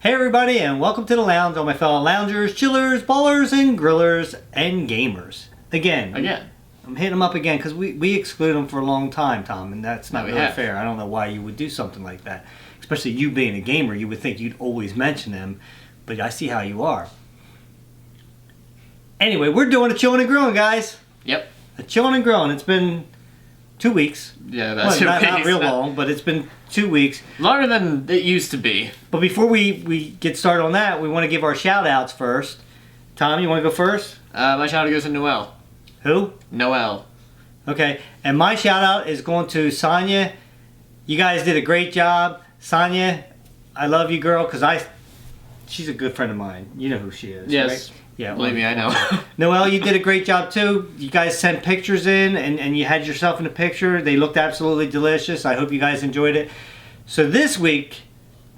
Hey everybody, and welcome to the lounge, all my fellow loungers, chillers, ballers, and grillers, and gamers. Again, I'm hitting them up again because we excluded them for a long time, Tom, and that's not really fair. I don't know why you would do something like that. Especially you being a gamer, you would think you'd always mention them, but I see how you are. Anyway, we're doing a chilling and grilling, guys. Yep. A chilling and grilling. It's been 2 weeks. Yeah, that's not real long, but it's been 2 weeks. Longer than it used to be. But before we get started on that, we want to give our shout outs first. Tom, you want to go first? My shout out goes to Noel. Who? Noel. Okay, and my shout out is going to Sonia. You guys did a great job. Sonia, I love you, girl, because she's a good friend of mine. You know who she is, yes. Right? Yeah, believe me, I know. Noelle, you did a great job too. You guys sent pictures in and you had yourself in a picture. They looked absolutely delicious. I hope you guys enjoyed it. So this week,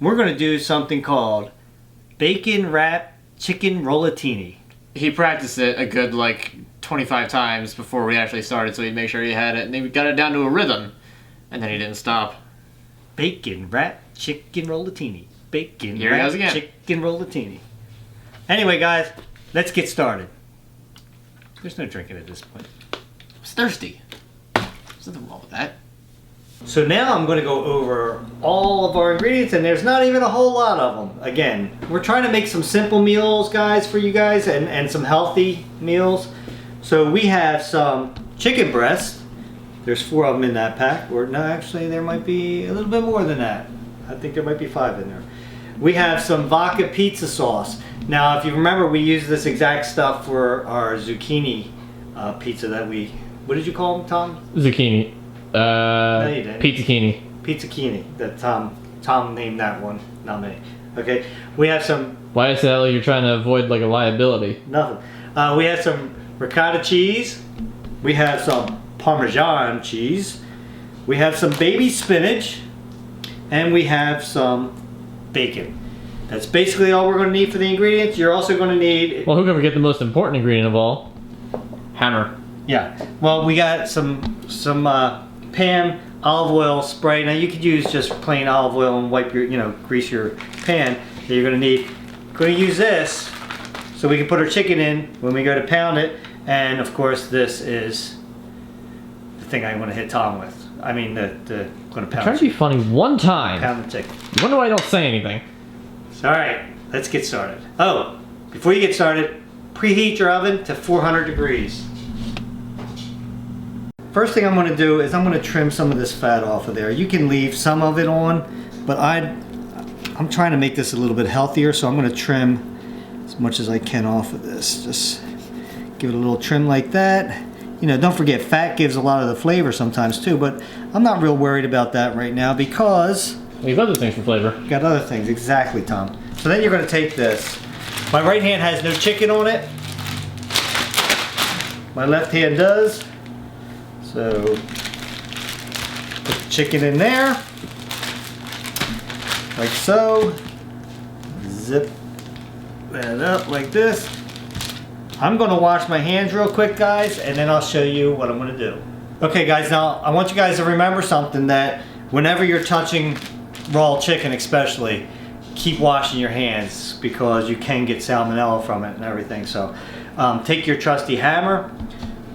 we're going to do something called bacon wrapped chicken rollatini. He practiced it a good 25 times before we actually started, so he'd make sure he had it. And he got it down to a rhythm, and then he didn't stop. Bacon wrapped chicken rollatini. Bacon Here he goes wrapped again. chicken rollatini. Anyway, guys. Let's get started. There's no drinking at this point. I was thirsty. There's nothing wrong with that. So now I'm going to go over all of our ingredients, and there's not even a whole lot of them. Again, we're trying to make some simple meals, guys, for you guys, and some healthy meals. So we have some chicken breast. There's 4 of them in that pack. Or no, actually, there might be a little bit more than that. I think there might be 5 in there. We have some vodka pizza sauce. Now, if you remember, we used this exact stuff for our zucchini pizza that what did you call them, Tom? Zucchini. No, you didn't. Pizzucchini. Pizzucchini. That Tom named that one, not me. Okay, we have some... Why is that like you're trying to avoid a liability? Nothing. We have some ricotta cheese. We have some Parmesan cheese. We have some baby spinach. And we have some bacon. That's basically all we're going to need for the ingredients. You're also going to need... Well, who can forget the most important ingredient of all? Hammer. Yeah. Well, we got some pan olive oil spray. Now you could use just plain olive oil and wipe your, grease your pan. That you're going to need. Going to use this so we can put our chicken in when we go to pound it. And of course, this is the thing I want to hit Tom with. I mean, going to pound. Try to be funny one time. Pound the chicken. You wonder why I don't say anything. Alright, let's get started. Oh, before you get started, preheat your oven to 400 degrees. First thing I'm going to do is I'm going to trim some of this fat off of there. You can leave some of it on, but I'm trying to make this a little bit healthier, so I'm going to trim as much as I can off of this. Just give it a little trim like that. Don't forget, fat gives a lot of the flavor sometimes too, but I'm not real worried about that right now because... We have other things for flavor. Got other things, exactly, Tom. So then you're going to take this. My right hand has no chicken on it. My left hand does. So, put the chicken in there. Like so. Zip that up like this. I'm going to wash my hands real quick, guys, and then I'll show you what I'm going to do. Okay, guys, now I want you guys to remember something, that whenever you're touching raw chicken especially, keep washing your hands because you can get salmonella from it and everything. So take your trusty hammer.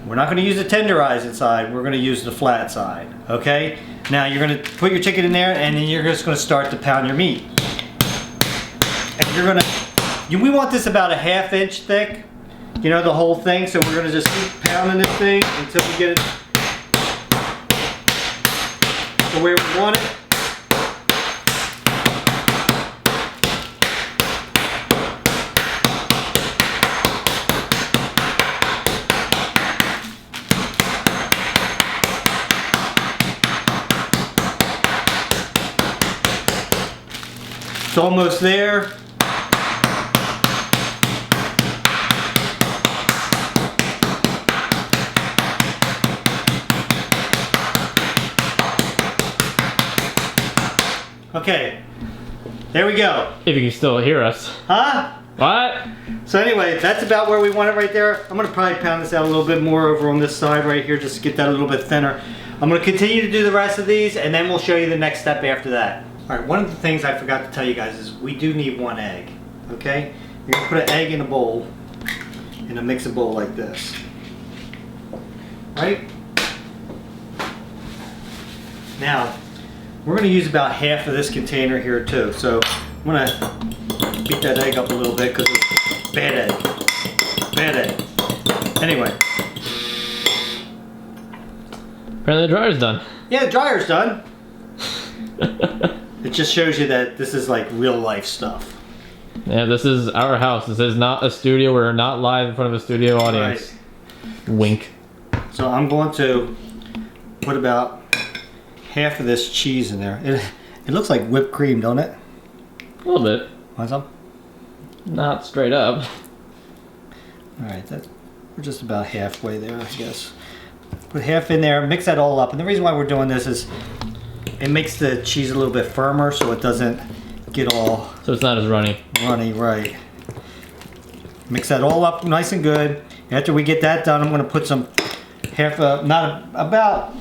We're not going to use the tenderized side, we're going to use the flat side. Okay, now you're going to put your chicken in there and then you're just going to start to pound your meat. And you're going to, we want this about a 1/2 inch thick, the whole thing. So we're going to just keep pounding this thing until we get it to where we want it. It's almost there. Okay, there we go. If you can still hear us. Huh? What? So anyway, that's about where we want it right there. I'm going to probably pound this out a little bit more over on this side right here, just to get that a little bit thinner. I'm going to continue to do the rest of these, and then we'll show you the next step after that. All right, one of the things I forgot to tell you guys is we do need 1 egg, okay? You're gonna put an egg in a bowl, in a mixing bowl like this, right? Now, we're gonna use about half of this container here too. So I'm gonna beat that egg up a little bit because it's bad egg. Anyway. Apparently the dryer's done. Yeah, the dryer's done. It just shows you that this is like real life stuff. Yeah, this is our house. This is not a studio. We're not live in front of a studio audience. Right. Wink. So I'm going to put about half of this cheese in there. It looks like whipped cream, don't it? A little bit. Want some? Not straight up. All right, we're just about halfway there, I guess. Put half in there, mix that all up. And the reason why we're doing this is it makes the cheese a little bit firmer so it doesn't get all... So it's not as runny. Runny, right. Mix that all up nice and good. After we get that done, I'm going to put some about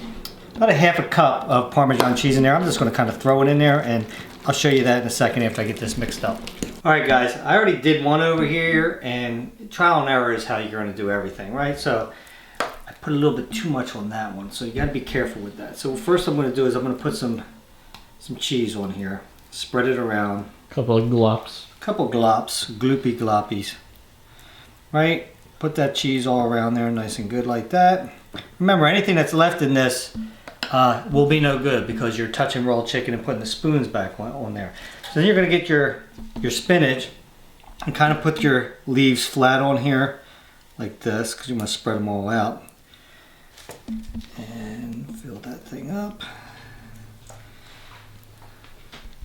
a half a cup of Parmesan cheese in there. I'm just going to kind of throw it in there, and I'll show you that in a second after I get this mixed up. All right, guys, I already did one over here, and trial and error is how you're going to do everything, right? So I put a little bit too much on that one, so you got to be careful with that. So first I'm going to do is I'm going to put some cheese on here, spread it around. Couple of glops. Couple glops, gloopy gloppies, right? Put that cheese all around there nice and good like that. Remember, anything that's left in this will be no good because you're touching raw chicken and putting the spoons back on there. So then you're going to get your spinach and kind of put your leaves flat on here like this because you want to spread them all out. And fill that thing up.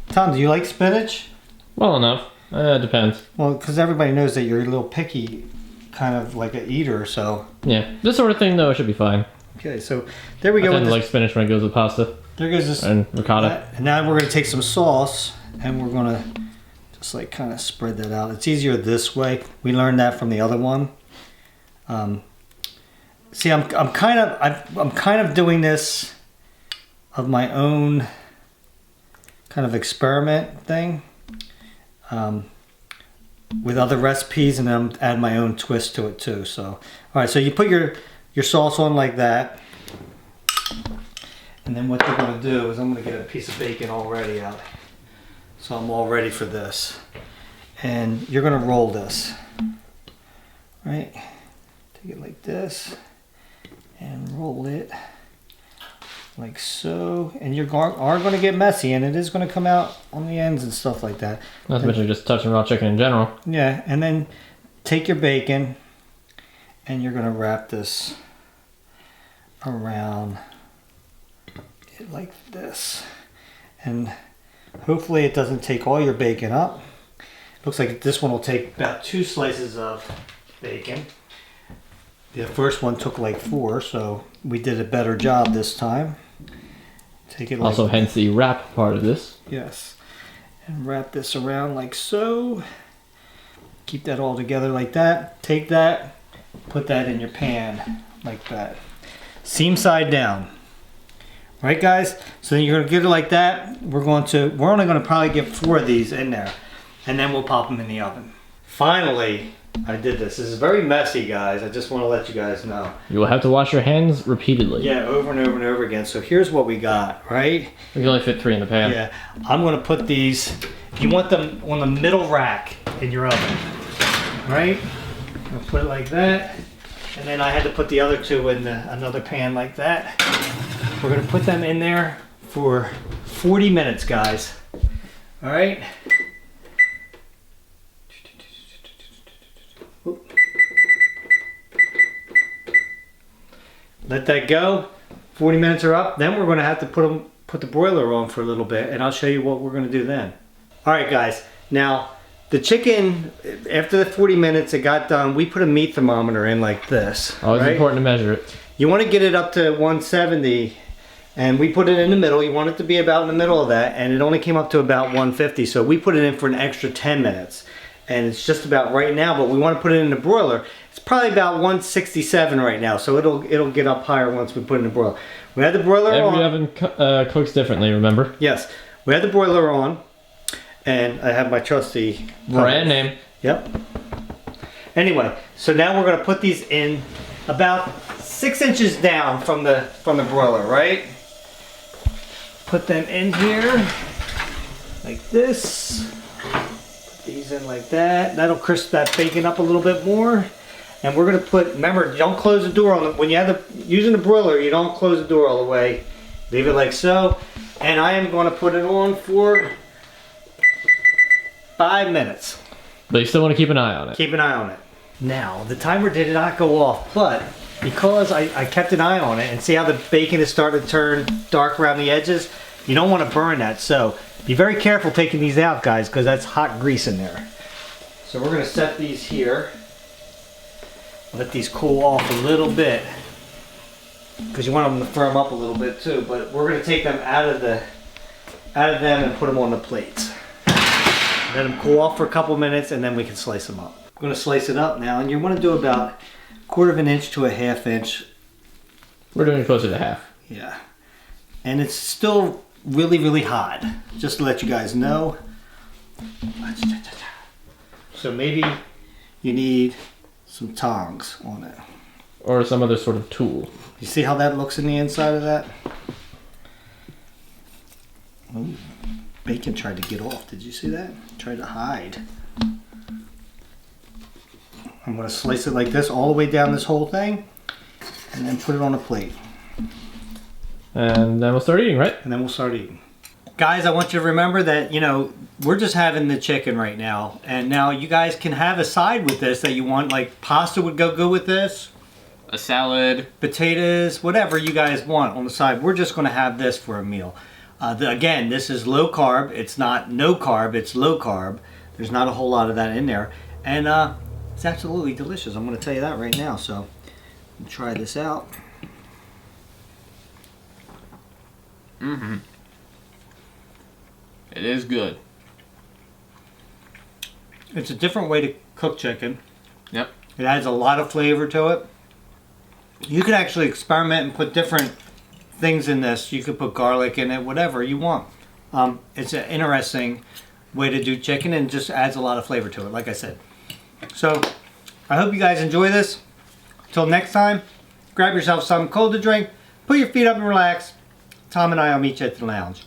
Tom, do you like spinach? Well enough. Depends. Well, because everybody knows that you're a little picky, kind of like an eater, so. Yeah, this sort of thing though should be fine. Okay, so there we go. I tend to like spinach when it goes with pasta. There goes this. And ricotta. And now we're going to take some sauce and we're going to just like kind of spread that out. It's easier this way. We learned that from the other one. See, I'm kind of doing this of my own kind of experiment thing with other recipes, and then I'm adding my own twist to it too. So, all right, so you put your sauce on like that, and then what you're going to do is I'm going to get a piece of bacon already out. So I'm all ready for this, and you're going to roll this, right? Take it like this and roll it like so, and you are going to get messy, and it is going to come out on the ends and stuff like that. Not to mention just touching raw chicken in general. Yeah, and then take your bacon and you're going to wrap this around it like this, and hopefully it doesn't take all your bacon up. Looks like this one will take about 2 slices of bacon. The first one took like 4, so we did a better job this time. Take it like also, hence the wrap part of this. Yes. And wrap this around like so. Keep that all together like that. Take that, put that in your pan like that. Seam side down. Right, guys? So then you're going to get it like that. We're only going to probably get 4 of these in there, and then we'll pop them in the oven. Finally, I did this. This is very messy, guys. I just want to let you guys know. You will have to wash your hands repeatedly. Yeah, over and over and over again. So here's what we got, right? We can only fit 3 in the pan. Yeah, I'm going to put these, you want them on the middle rack in your oven, right? I'll put it like that. And then I had to put the other 2 in another pan like that. We're going to put them in there for 40 minutes, guys. All right? Let that go. 40 minutes are up. Then we're going to have to put the broiler on for a little bit, and I'll show you what we're going to do then. All right, guys. Now, the chicken, after the 40 minutes it got done, we put a meat thermometer in like this. Always important to measure it. You want to get it up to 170, and we put it in the middle. You want it to be about in the middle of that, and it only came up to about 150, so we put it in for an extra 10 minutes. And it's just about right now, but we want to put it in the broiler. It's probably about 167 right now, so it'll get up higher once we put it in the broiler. We had the broiler on. Every oven cooks differently, remember? Yes. we have the broiler on, and I have my trusty Brand name. Yep. Anyway, so now we're gonna put these in about 6 inches down from the broiler, right? Put them in here like this. Put these in like that. That'll crisp that bacon up a little bit more. And we're gonna put, remember, don't close the door on the, when you have using the broiler, you don't close the door all the way. Leave it like so. And I am gonna put it on for 5 minutes. But you still want to keep an eye on it. Keep an eye on it. Now, the timer did not go off, but because I kept an eye on it and see how the bacon is starting to turn dark around the edges, you don't want to burn that. So be very careful taking these out, guys, because that's hot grease in there. So we're going to set these here. Let these cool off a little bit, because you want them to firm up a little bit too. But we're going to take them out of them and put them on the plates. Let them cool off for a couple minutes, and then we can slice them up. I'm going to slice it up now, and you want to do about 1/4 inch to a 1/2 inch. We're doing closer to half. Yeah, and it's still really, really hot. Just to let you guys know. So maybe you need some tongs on it. Or some other sort of tool. You see how that looks in the inside of that? Ooh, bacon tried to get off. Did you see that? Tried to hide. I'm going to slice it like this all the way down this whole thing, and then put it on a plate. And then we'll start eating, right? And then we'll start eating. Guys, I want you to remember that, you know, we're just having the chicken right now. And now you guys can have a side with this that you want. Like pasta would go good with this. A salad. Potatoes, whatever you guys want on the side. We're just going to have this for a meal. Again, this is low carb. It's not no carb. It's low carb. There's not a whole lot of that in there. And it's absolutely delicious. I'm going to tell you that right now. So try this out. Mm-hmm. It is good. It's a different way to cook chicken. Yep. It adds a lot of flavor to it. You could actually experiment and put different things in this. You could put garlic in it, whatever you want. It's an interesting way to do chicken and just adds a lot of flavor to it, like I said. So, I hope you guys enjoy this. Till next time, grab yourself something cold to drink, put your feet up and relax. Tom and I will meet you at the lounge.